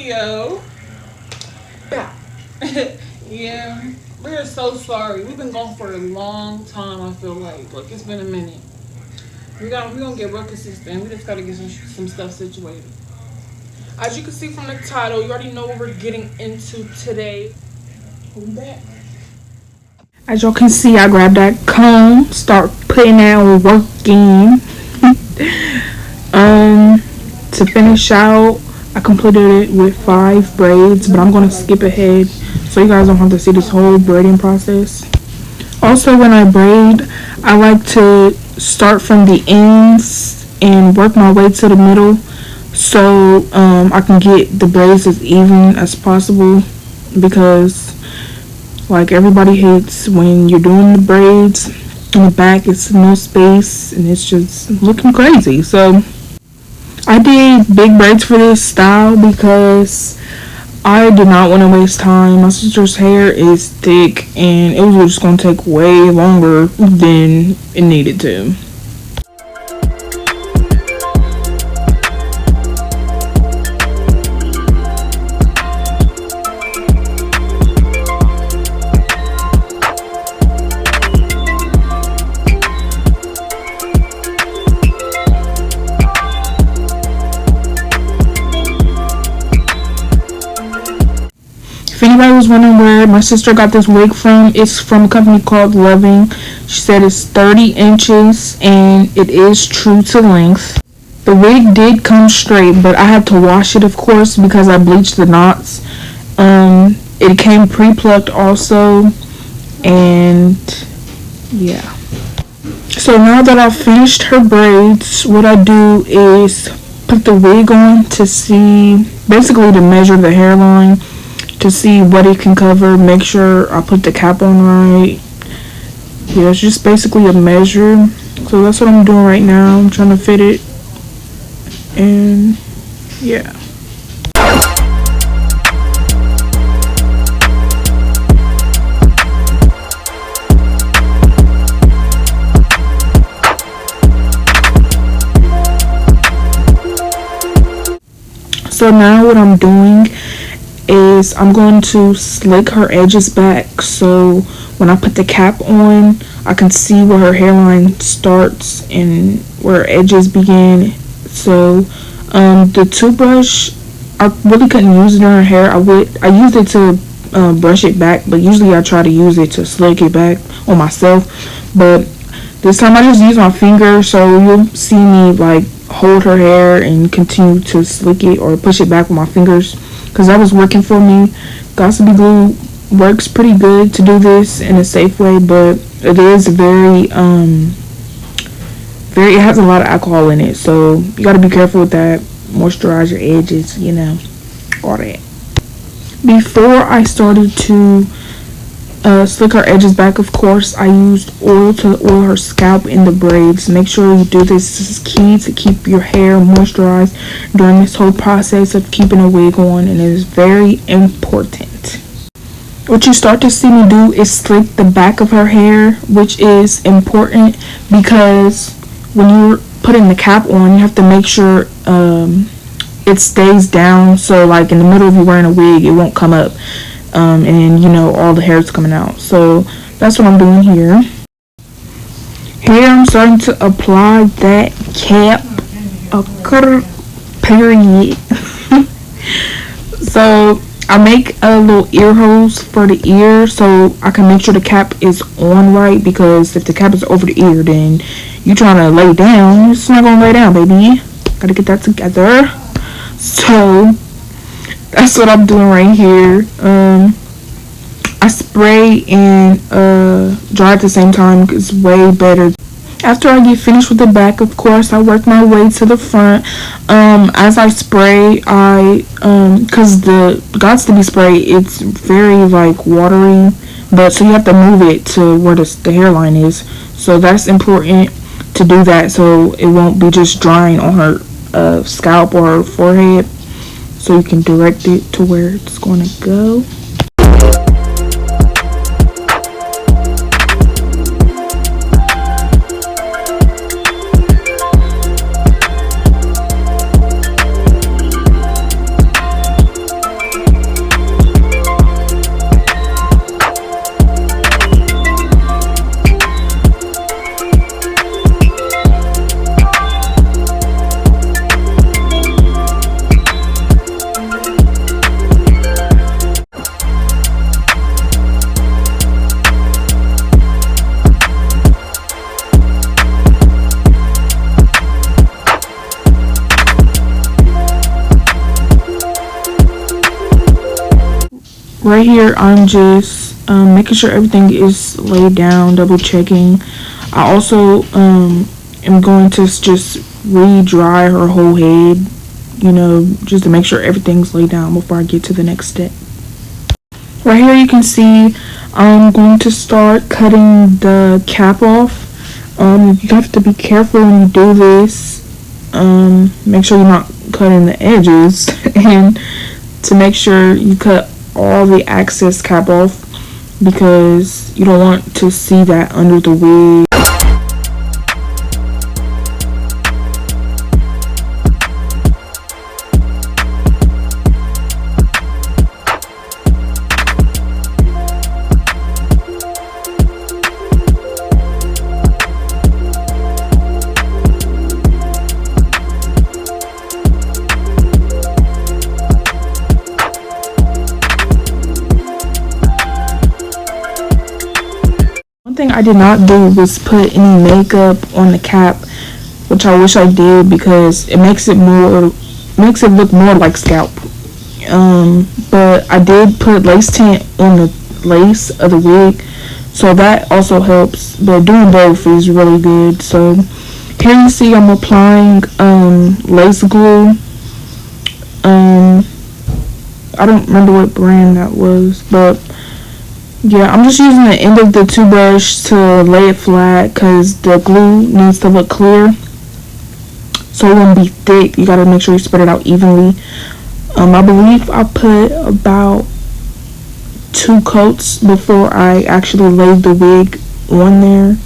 video. Yeah. Yeah. We're so sorry. We've been gone for a long time, I feel like. Like, it's been a minute. We're gonna get real consistent. We just gotta get some stuff situated. As you can see from the title, you already know what we're getting into today. We'll be back. As y'all can see, I grabbed that comb, start putting that work in. To finish out, I completed it with 5 braids, but I'm going to skip ahead so you guys don't have to see this whole braiding process. Also, when I braid, I like to start from the ends and work my way to the middle so I can get the braids as even as possible, because like everybody hates when you're doing the braids in the back, it's no space and it's just looking crazy. So I did big braids for this style because I did not want to waste time. My sister's hair is thick and it was just going to take way longer than it needed to. If anybody was wondering where my sister got this wig from, it's from a company called Loving. She said it's 30 inches and it is true to length. The wig did come straight, but I had to wash it, of course, because I bleached the knots. It came pre-plucked also, and yeah. So now that I've finished her braids, what I do is put the wig on to see, basically to measure the hairline, to see what it can cover, make sure I put the cap on right. Yeah, it's just basically a measure. So that's what I'm doing right now. I'm trying to fit it, and yeah. So now what I'm doing is I'm going to slick her edges back, so when I put the cap on, I can see where her hairline starts and where her edges begin. So the toothbrush, I really couldn't use it on her hair. I used it to brush it back, but usually I try to use it to slick it back on myself. But this time I just used my finger, so you'll see me like hold her hair and continue to slick it or push it back with my fingers, because that was working for me. Gossipy glue works pretty good to do this in a safe way, but it is very it has a lot of alcohol in it, so you got to be careful with that. Moisturize your edges, you know, all that. Before I started to slick her edges back, of course, I used oil to oil her scalp in the braids. Make sure you do this. This is key to keep your hair moisturized during this whole process of keeping a wig on, and it is very important. What you start to see me do is slick the back of her hair, which is important because when you're putting the cap on, you have to make sure it stays down, so like in the middle of you wearing a wig, it won't come up. And you know, all the hair is coming out. So that's what I'm doing here. Here I'm starting to apply that cap, period. So I make a little ear holes for the ear so I can make sure the cap is on right, because if the cap is over the ear, then you trying to lay down, it's not gonna lay down, baby. Gotta get that together. So that's what I'm doing right here. I spray and dry at the same time. It's way better. After I get finished with the back, of course, I work my way to the front. As I spray, cause the Gots to be spray, it's very like watery, but so you have to move it to where the hairline is. So that's important to do that, so it won't be just drying on her scalp or her forehead. So you can direct it to where it's going to go. Right here, I'm just making sure everything is laid down, double checking. I also am going to just re-dry her whole head, just to make sure everything's laid down before I get to the next step. Right here you can see I'm going to start cutting the cap off. You have to be careful when you do this. Make sure you're not cutting the edges and to make sure you cut all the excess cap off because you don't want to see that under the wig. One thing I did not do was put any makeup on the cap, which I wish I did because it makes it look more like scalp. But I did put lace tint on the lace of the wig, so that also helps. But doing both is really good. So here you see I'm applying lace glue. I don't remember what brand that was, but yeah, I'm just using the end of the toothbrush to lay it flat because the glue needs to look clear. So it won't be thick. You gotta make sure you spread it out evenly. I believe I put about 2 coats before I actually laid the wig on there.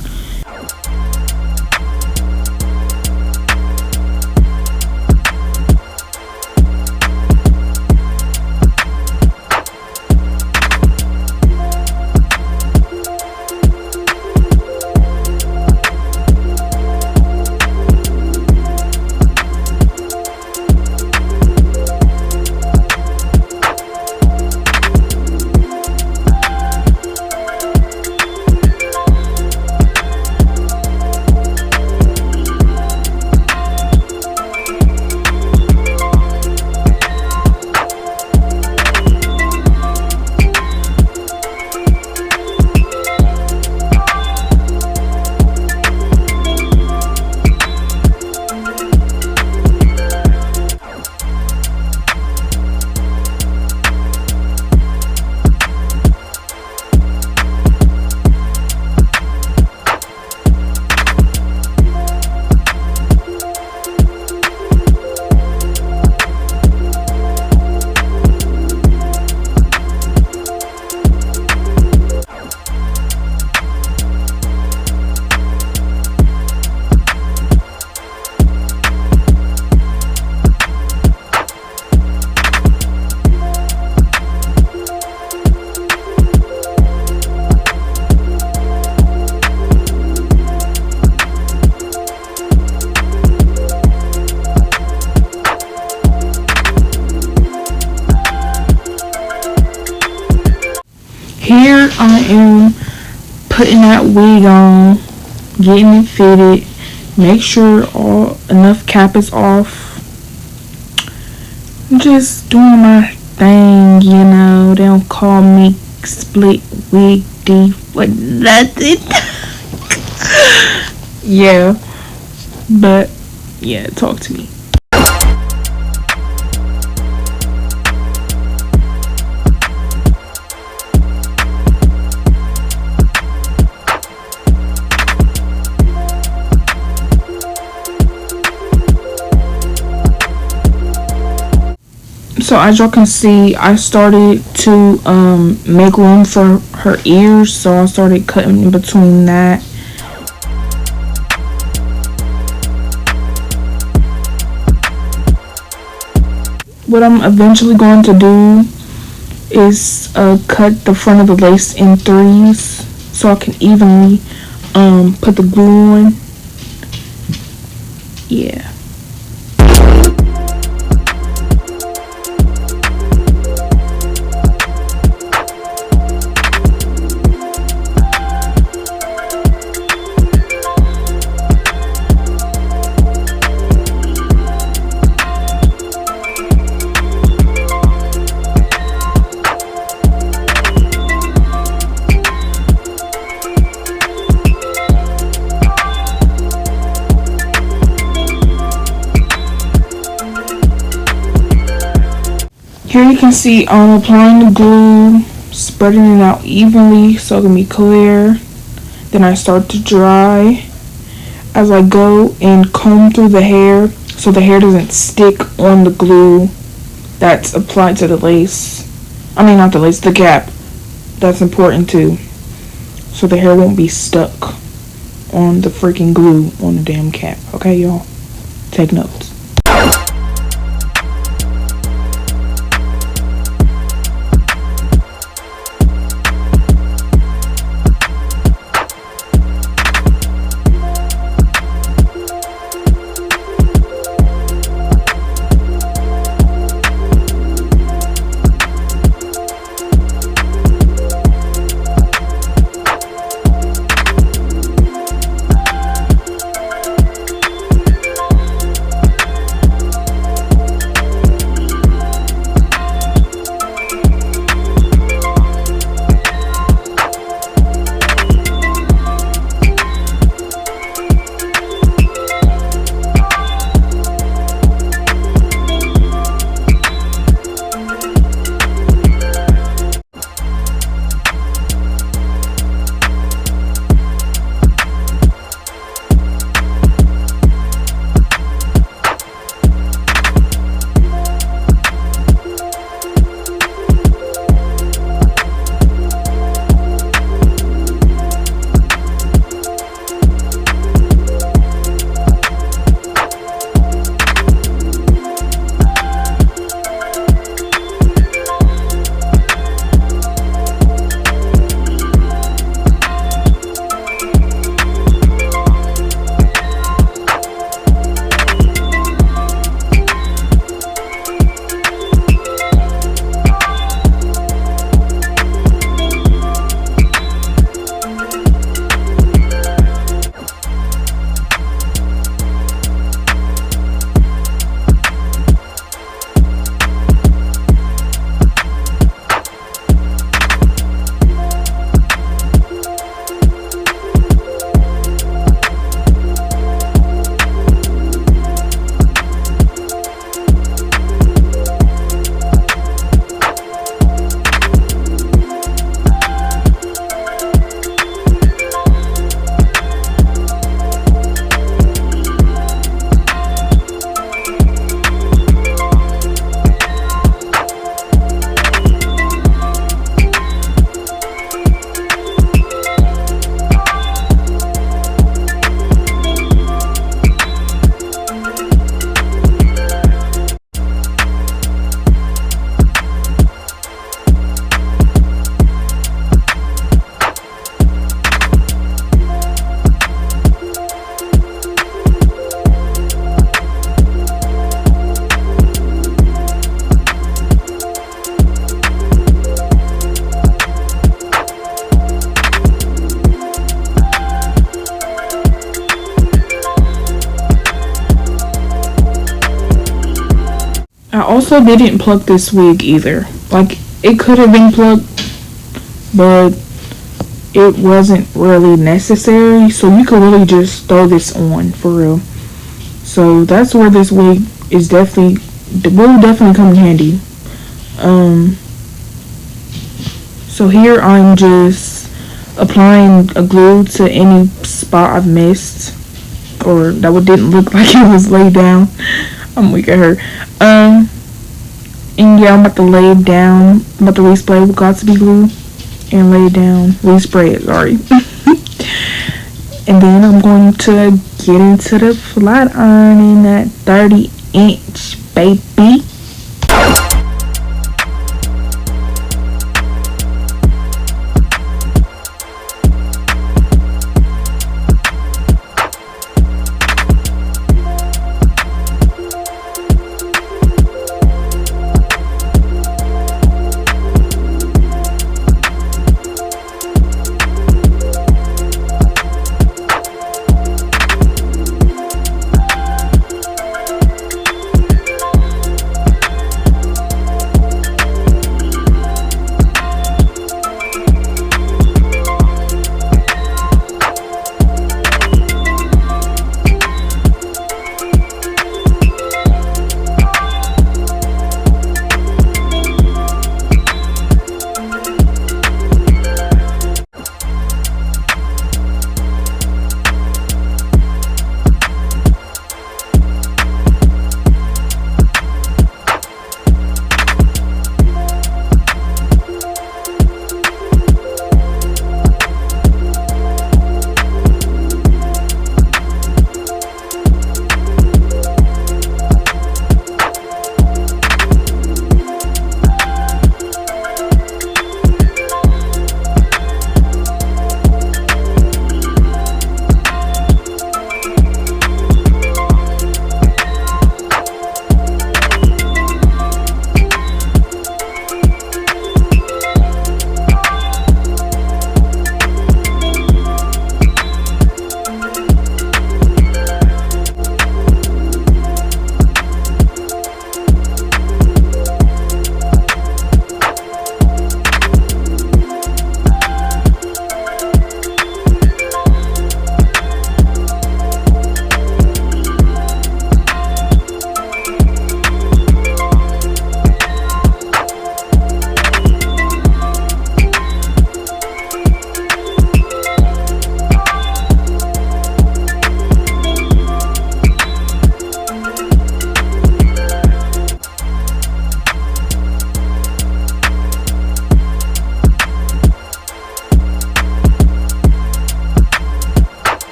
Here I am putting that wig on, getting it fitted, make sure enough cap is off. I'm just doing my thing, They don't call me split wig D for nothing. Yeah, but yeah, talk to me. So as y'all can see, I started to make room for her ears, so I started cutting in between that. What I'm eventually going to do is cut the front of the lace in 3s so I can evenly put the glue on. Yeah. can see I'm applying the glue, spreading it out evenly so it can be clear. Then I start to dry as I go and comb through the hair so the hair doesn't stick on the glue that's applied to the lace. I mean, not the lace, the cap. That's important too. So the hair won't be stuck on the freaking glue on the damn cap. Okay, y'all? Take notes. I also didn't pluck this wig either. Like, it could have been plucked, but it wasn't really necessary. So you could really just throw this on, for real. So that's where this wig is will definitely come in handy. So here I'm just applying a glue to any spot I've missed, or that didn't look like it was laid down. I'm weak at her. And yeah, I'm about to lay it down. I'm about to respray with Got2b glue and lay it down. Respray it, sorry. And then I'm going to get into the flat ironing at 30-inch, baby.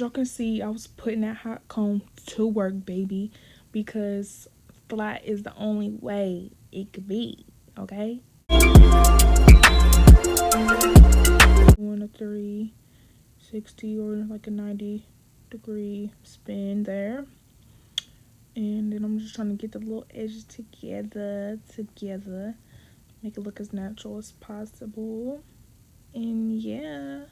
as y'all can see, I was putting that hot comb to work, baby, because flat is the only way it could be, okay? 1 to 360 or like a 90-degree spin there. And then I'm just trying to get the little edges together, make it look as natural as possible. And yeah,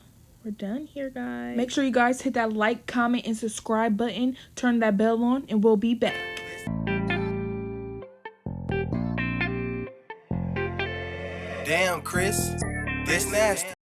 we're done here, guys. Make sure you guys hit that like, comment, and subscribe button. Turn that bell on, and we'll be back. Damn, Chris, this nasty.